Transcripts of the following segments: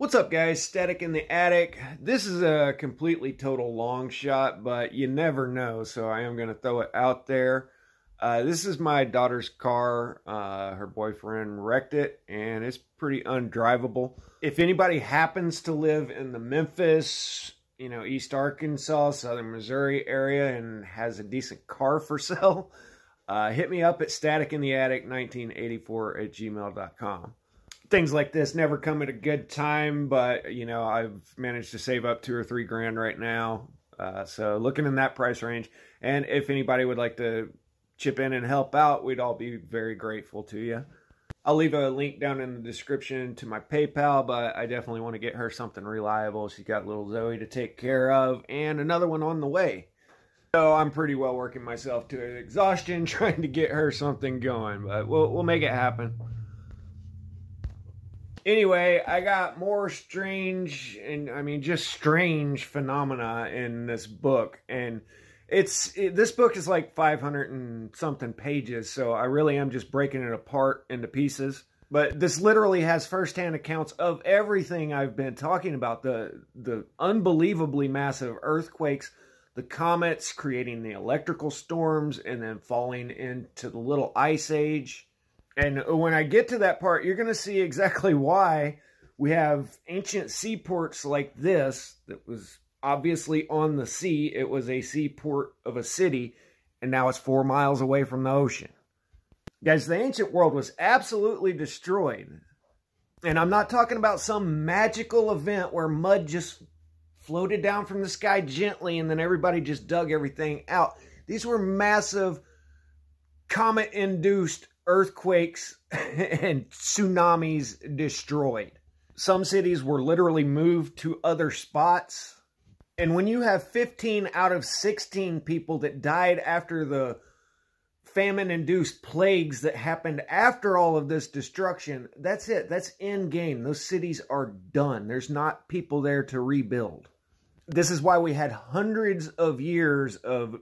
What's up, guys? Static in the Attic. This is a completely total long shot, but you never know, so I am going to throw it out there. This is my daughter's car. Her boyfriend wrecked it, and it's pretty undrivable. If anybody happens to live in the Memphis, East Arkansas, Southern Missouri area and has a decent car for sale, hit me up at staticintheattic1984@gmail.com. Things like this never come at a good time, but I've managed to save up $2 or $3 grand right now, so looking in that price range. And if anybody would like to chip in and help out, we'd all be very grateful to you. I'll leave a link down in the description to my PayPal, but I definitely want to get her something reliable. She's got little Zoe to take care of and another one on the way. So I'm pretty well working myself to exhaustion trying to get her something going, but we'll make it happen. Anyway, I got more strange, and just strange phenomena in this book. And this book is like 500 and something pages, so I really am just breaking it apart into pieces. But this literally has firsthand accounts of everything I've been talking about. The unbelievably massive earthquakes, the comets creating the electrical storms, and then falling into the little ice age. And when I get to that part, you're going to see exactly why we have ancient seaports like this that was obviously on the sea. It was a seaport of a city, and now it's 4 miles away from the ocean. Guys, the ancient world was absolutely destroyed. And I'm not talking about some magical event where mud just floated down from the sky gently and then everybody just dug everything out. These were massive comet-induced earthquakes and tsunamis destroyed. Some cities were literally moved to other spots. And when you have 15 out of 16 people that died after the famine-induced plagues that happened after all of this destruction, that's it. That's end game. Those cities are done. There's not people there to rebuild. This is why we had hundreds of years of,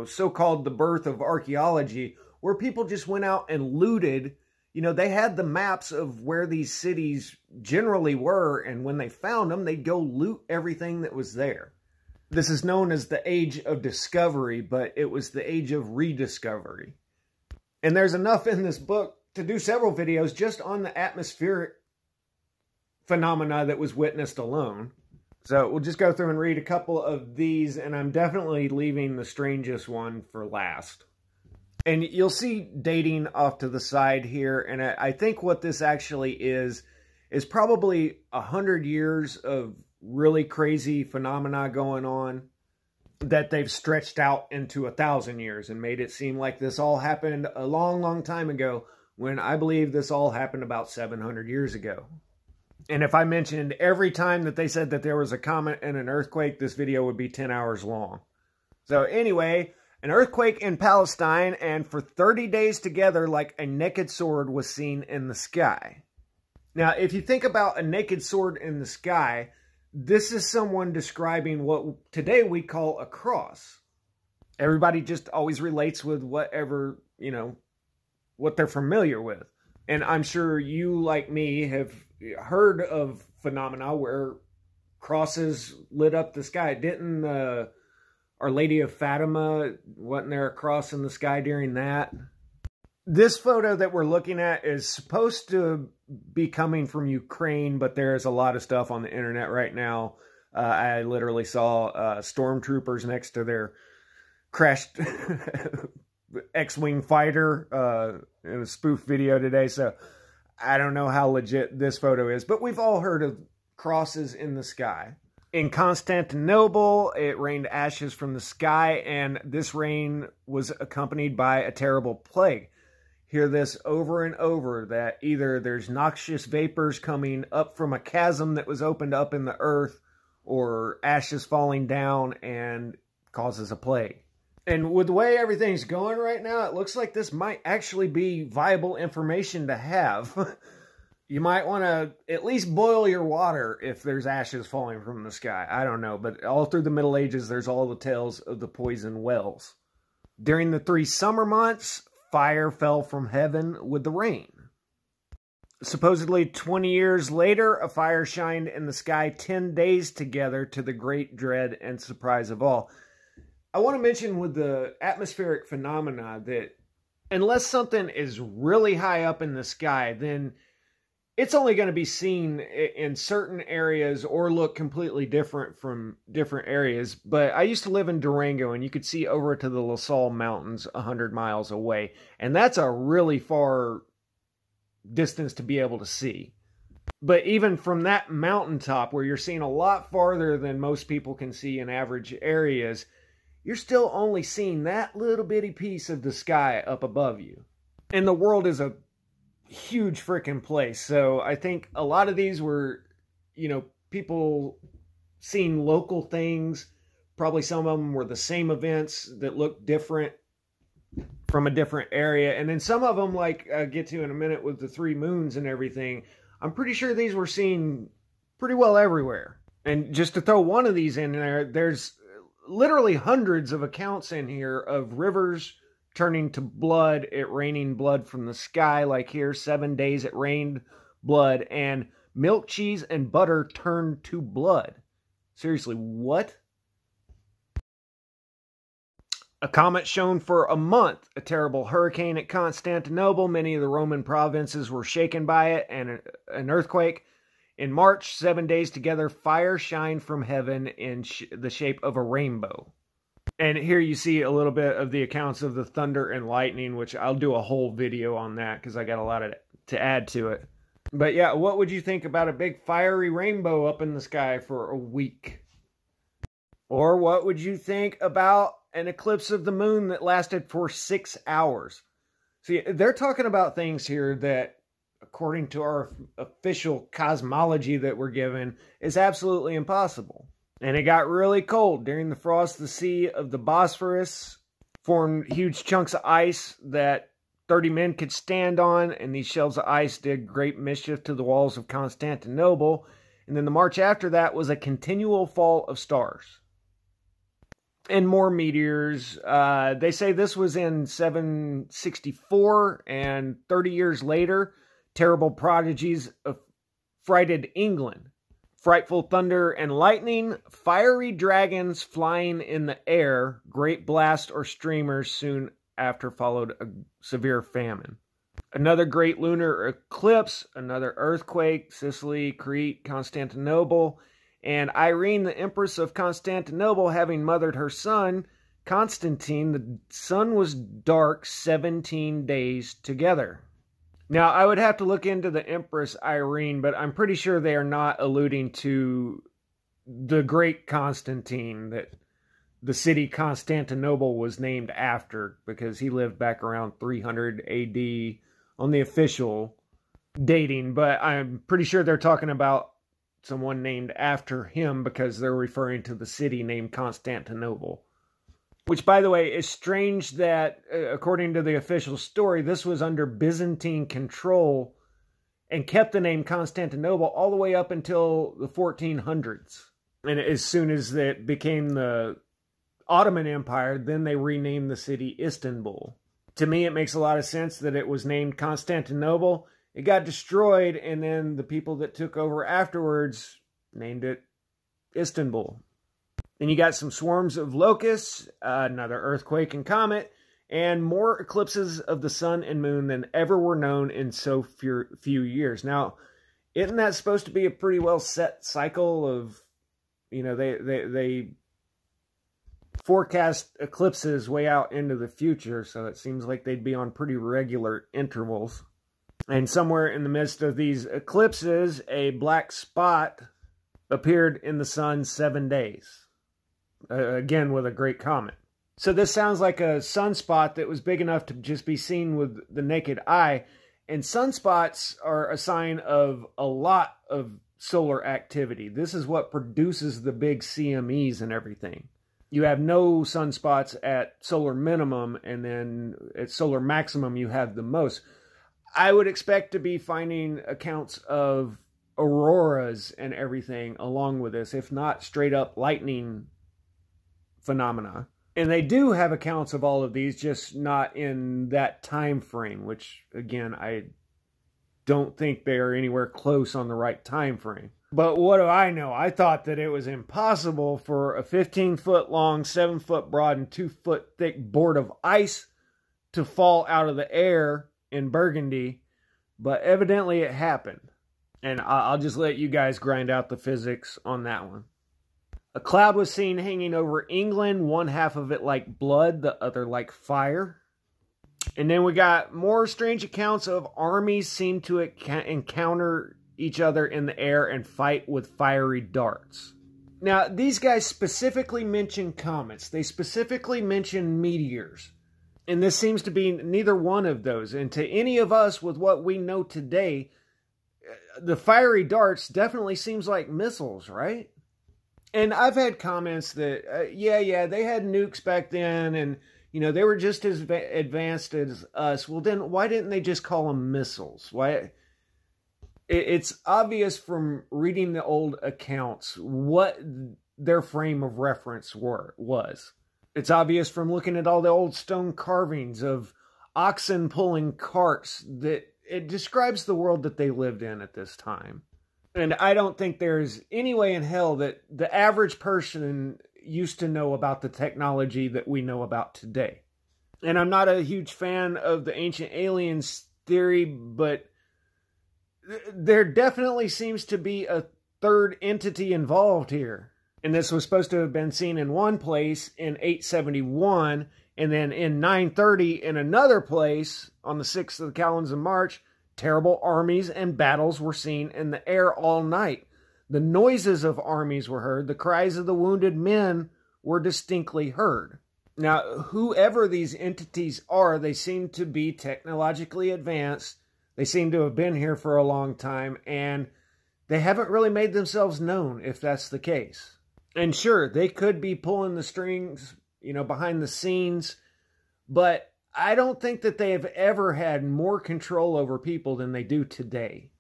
so-called the birth of archaeology, where people just went out and looted. They had the maps of where these cities generally were, and when they found them, they'd go loot everything that was there. This is known as the Age of Discovery, but it was the Age of Rediscovery. And there's enough in this book to do several videos just on the atmospheric phenomena that was witnessed alone. So we'll just go through and read a couple of these, and I'm definitely leaving the strangest one for last. And you'll see dating off to the side here, and I think what this actually is probably 100 years of really crazy phenomena going on that they've stretched out into 1,000 years and made it seem like this all happened a long, long time ago, when I believe this all happened about 700 years ago. And if I mentioned every time that they said that there was a comet and an earthquake, this video would be 10 hours long. So anyway, an earthquake in Palestine, and for 30 days together, like a naked sword was seen in the sky. Now, if you think about a naked sword in the sky, this is someone describing what today we call a cross. Everybody just always relates with whatever, what they're familiar with. And I'm sure you, like me, have heard of phenomena where crosses lit up the sky. Didn't Our Lady of Fatima, wasn't there a cross in the sky during that? This photo that we're looking at is supposed to be coming from Ukraine, but there's a lot of stuff on the internet right now. I literally saw stormtroopers next to their crashed X-Wing fighter in a spoof video today, so I don't know how legit this photo is, but we've all heard of crosses in the sky. In Constantinople, it rained ashes from the sky, and this rain was accompanied by a terrible plague. Hear this over and over, that either there's noxious vapors coming up from a chasm that was opened up in the earth, or ashes falling down and causes a plague. And with the way everything's going right now, it looks like this might actually be viable information to have. You might want to at least boil your water if there's ashes falling from the sky. I don't know, but all through the Middle Ages, there's all the tales of the poison wells. During the 3 summer months, fire fell from heaven with the rain. Supposedly 20 years later, a fire shined in the sky 10 days together, to the great dread and surprise of all. I want to mention with the atmospheric phenomena that unless something is really high up in the sky, then it's only going to be seen in certain areas or look completely different from different areas. But I used to live in Durango, and you could see over to the La Salle Mountains 100 miles away. And that's a really far distance to be able to see. But even from that mountaintop, where you're seeing a lot farther than most people can see in average areas, you're still only seeing that little bitty piece of the sky up above you. And the world is a huge freaking place. So I think a lot of these were, people seeing local things. Probably some of them were the same events that looked different from a different area. And then some of them, like I'll get to in a minute with the 3 moons and everything, I'm pretty sure these were seen pretty well everywhere. And just to throw one of these in there, there's literally hundreds of accounts in here of rivers turning to blood, it raining blood from the sky, like here, 7 days it rained blood, and milk, cheese, and butter turned to blood. Seriously, what? A comet shone for a month, a terrible hurricane at Constantinople, many of the Roman provinces were shaken by it, and an earthquake. In March, 7 days together, fire shined from heaven in the shape of a rainbow. And here you see a little bit of the accounts of the thunder and lightning, which I'll do a whole video on that because I got a lot to add to it. But yeah, what would you think about a big fiery rainbow up in the sky for a week? Or what would you think about an eclipse of the moon that lasted for 6 hours? See, they're talking about things here that, according to our official cosmology that we're given, is absolutely impossible. And it got really cold. During the frost, the Sea of the Bosphorus formed huge chunks of ice that 30 men could stand on, and these shelves of ice did great mischief to the walls of Constantinople. And then the March after that was a continual fall of stars. And more meteors. They say this was in 764, and 30 years later, terrible prodigies affrighted England. Frightful thunder and lightning, fiery dragons flying in the air, great blast or streamers soon after followed a severe famine. Another great lunar eclipse, another earthquake, Sicily, Crete, Constantinople, and Irene, the Empress of Constantinople, having mothered her son, Constantine, the sun was dark 17 days together. Now, I would have to look into the Empress Irene, but I'm pretty sure they are not alluding to the great Constantine that the city Constantinople was named after, because he lived back around 300 AD on the official dating. But I'm pretty sure they're talking about someone named after him because they're referring to the city named Constantinople. Which, by the way, is strange that, according to the official story, this was under Byzantine control and kept the name Constantinople all the way up until the 1400s. And as soon as it became the Ottoman Empire, then they renamed the city Istanbul. To me, it makes a lot of sense that it was named Constantinople. It got destroyed, and then the people that took over afterwards named it Istanbul. Then you got some swarms of locusts, another earthquake and comet, and more eclipses of the sun and moon than ever were known in so few years. Now, isn't that supposed to be a pretty well set cycle of, they forecast eclipses way out into the future, so it seems like they'd be on pretty regular intervals. And somewhere in the midst of these eclipses, a black spot appeared in the sun 7 days. Again, with a great comet. So this sounds like a sunspot that was big enough to just be seen with the naked eye. And sunspots are a sign of a lot of solar activity. This is what produces the big CMEs and everything. You have no sunspots at solar minimum, and then at solar maximum you have the most. I would expect to be finding accounts of auroras and everything along with this, if not straight up lightning phenomena. And they do have accounts of all of these, just not in that time frame, which, again, I don't think they are anywhere close on the right time frame. But what do I know? I thought that it was impossible for a 15-foot long, 7-foot broad, and 2-foot thick board of ice to fall out of the air in Burgundy, but evidently it happened. And I'll just let you guys grind out the physics on that one. A cloud was seen hanging over England, one half of it like blood, the other like fire. And then we got more strange accounts of armies seem to encounter each other in the air and fight with fiery darts. Now, these guys specifically mention comets. They specifically mention meteors. And this seems to be neither one of those. And to any of us with what we know today, the fiery darts definitely seems like missiles, right? And I've had comments that, yeah, they had nukes back then, and, you know, they were just as advanced as us. Well, then why didn't they just call them missiles? Why? It's obvious from reading the old accounts what their frame of reference was. It's obvious from looking at all the old stone carvings of oxen pulling carts that it describes the world that they lived in at this time. And I don't think there's any way in hell that the average person used to know about the technology that we know about today. And I'm not a huge fan of the ancient aliens theory, but there definitely seems to be a third entity involved here. And this was supposed to have been seen in one place in 871, and then in 930 in another place on the 6th of the calends of March. Terrible armies and battles were seen in the air all night. The noises of armies were heard. The cries of the wounded men were distinctly heard. Now, whoever these entities are, they seem to be technologically advanced. They seem to have been here for a long time, and they haven't really made themselves known, if that's the case. And sure, they could be pulling the strings, you know, behind the scenes, but I don't think that they have ever had more control over people than they do today.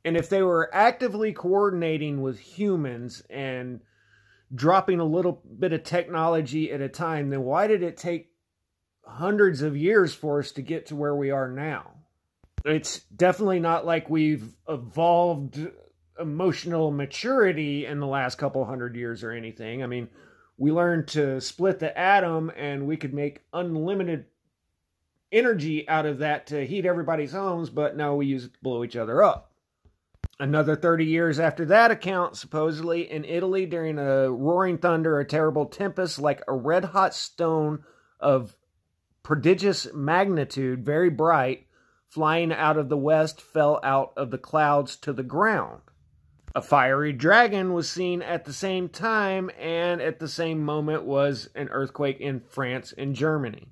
And if they were actively coordinating with humans and dropping a little bit of technology at a time, then why did it take hundreds of years for us to get to where we are now? It's definitely not like we've evolved emotional maturity in the last couple hundred years or anything. I mean, we learned to split the atom and we could make unlimited energy out of that to heat everybody's homes, but now we use it to blow each other up. Another 30 years after that account, supposedly in Italy during a roaring thunder, a terrible tempest like a red-hot stone of prodigious magnitude, very bright, flying out of the west, fell out of the clouds to the ground. A fiery dragon was seen at the same time, and at the same moment was an earthquake in France and Germany.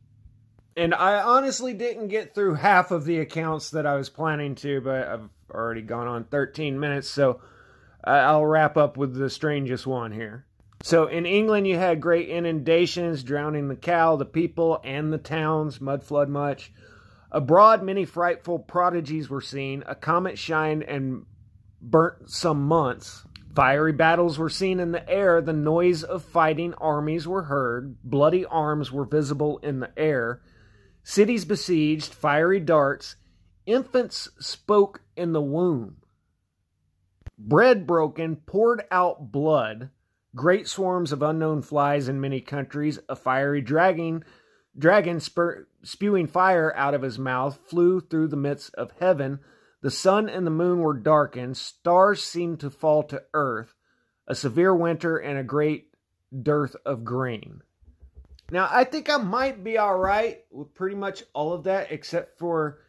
And I honestly didn't get through half of the accounts that I was planning to, but I've already gone on 13 minutes, so I'll wrap up with the strangest one here. So in England, you had great inundations, drowning the cow, the people, and the towns, mud flood much. Abroad, many frightful prodigies were seen. A comet shined and burnt some months. Fiery battles were seen in the air. The noise of fighting armies were heard. Bloody arms were visible in the air. Cities besieged, fiery darts. Infants spoke in the womb. Bread broken, poured out blood. Great swarms of unknown flies in many countries. A fiery dragon spewing fire out of his mouth flew through the midst of heaven. The sun and the moon were darkened. Stars seemed to fall to earth. A severe winter and a great dearth of grain. Now, I think I might be all right with pretty much all of that, except for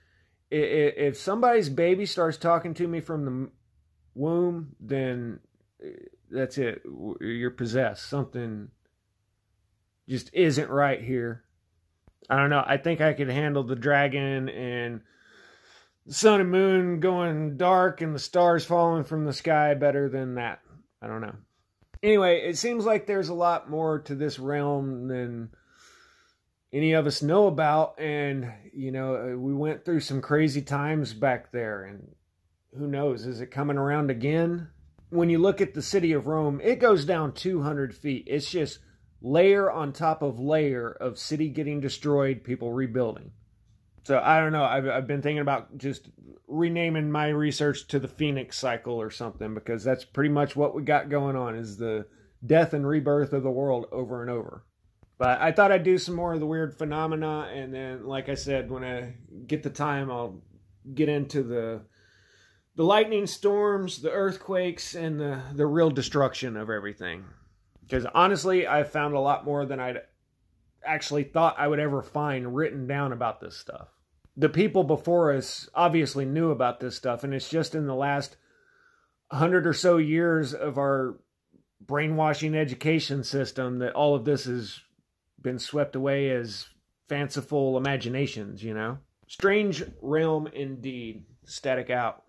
if somebody's baby starts talking to me from the womb, then that's it. You're possessed. Something just isn't right here. I don't know. I think I could handle the dragon and the sun and moon going dark and the stars falling from the sky better than that. I don't know. Anyway, it seems like there's a lot more to this realm than any of us know about. And, you know, we went through some crazy times back there. And who knows? Is it coming around again? When you look at the city of Rome, it goes down 200 feet. It's just layer on top of layer of city getting destroyed, people rebuilding. So I don't know. I've been thinking about just renaming my research to the Phoenix Cycle or something, because that's pretty much what we got going on, is the death and rebirth of the world over and over. But I thought I'd do some more of the weird phenomena, and then, like I said, when I get the time, I'll get into the lightning storms, the earthquakes, and the real destruction of everything. Because honestly, I found a lot more than I'd actually thought I would ever find written down about this stuff. The people before us obviously knew about this stuff, and it's just in the last 100 or so years of our brainwashing education system that all of this has been swept away as fanciful imaginations, you know? Strange realm indeed. Static out.